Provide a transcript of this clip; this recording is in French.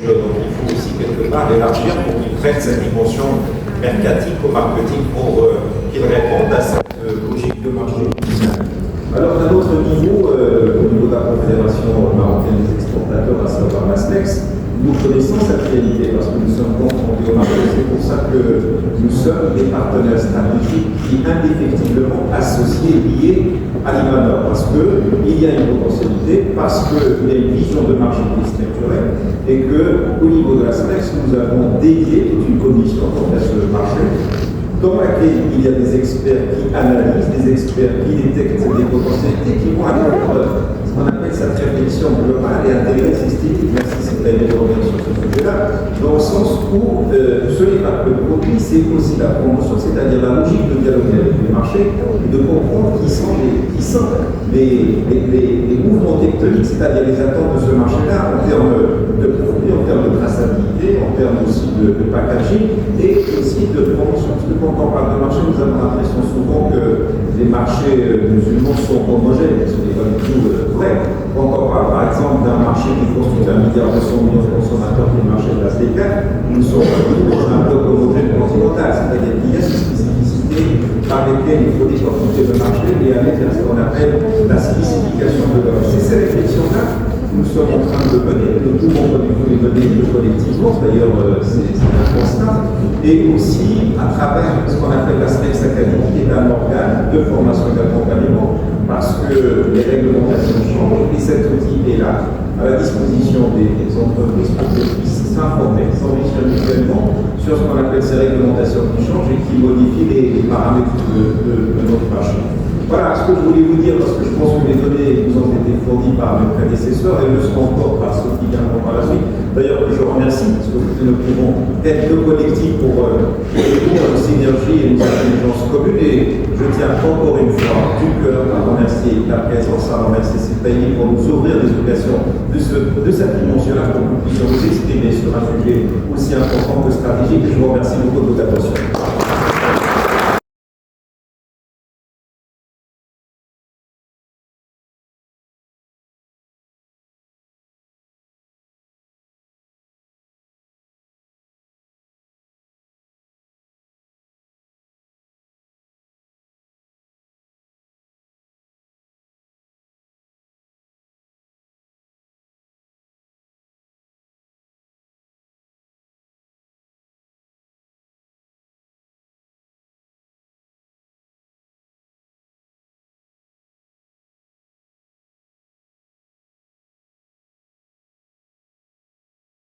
Donc il faut aussi quelque part élargir pour qu'il prenne cette dimension mercatique au marketing pour qu'il réponde à cette logique de marché. Alors d'un autre niveau, au niveau de la Confédération marocaine des exportateurs, à savoir l'ASPEX, nous connaissons cette réalité parce que nous sommes confrontés au marché. C'est pour ça que nous sommes des partenaires stratégiques qui indéfectiblement associés, liés à l'Imanor, parce qu'il y a une potentialité, parce qu'il y a une vision de marché qui est structurée, et qu'au niveau de l'ASPEX, nous avons dédié toute une commission pour faire ce marché, dans laquelle il y a des experts qui analysent, des experts qui détectent des potentialités, qui vont aller ce qu'on appelle cette réflexion globale et intégrer systémique. Merci, c'est une intervention sur ce sujet-là, dans le sens où ce n'est pas que le produit, c'est aussi la promotion, c'est-à-dire la logique de dialogue avec les marchés, et de comprendre qui sont les mouvements tectoniques, c'est-à-dire les attentes de ce marché-là en termes de produits, en termes de traçabilité, en termes aussi de packaging et aussi de promotion. Parce que quand on parle de marché, nous avons l'impression souvent que les marchés musulmans sont homogènes, ce n'est pas du tout vrai. Quand on parle par exemple d'un marché qui constitue 1,2 milliard de consommateurs qui est le marché de la SDK, nous sommes dans un bloc homogène continental, c'est-à-dire qu'il y a ces spécificités par lesquelles il faut décortiquer le marché et aller vers ce qu'on appelle la spécification de l'offre. C'est ces réflexions-là que nous sommes en train de mener, nous pouvons les mener collectivement, d'ailleurs c'est un constat, et aussi à travers ce qu'on appelle la SPEX Academy, qui est un organe de formation et d'accompagnement, parce que les réglementations changent et cet outil est là, à la disposition des entreprises pour qu'elles puissent s'informer, s'enrichir mutuellement sur ce qu'on appelle ces réglementations qui changent et qui modifient les paramètres de notre marché. Voilà ce que je voulais vous dire, parce que je pense que les données vous ont été fournies par mes prédécesseurs et le seront encore par ceux qui viendront par la suite. D'ailleurs, je remercie, parce que nous pouvons être deux collectifs pour réunir nos synergies et nos intelligences communes. Et je tiens encore une fois du cœur à remercier la présence, à remercier ces pays pour nous ouvrir des occasions de cette dimension-là pour que nous puissions nous exprimer sur un sujet aussi important que stratégique. Et je vous remercie beaucoup de votre attention.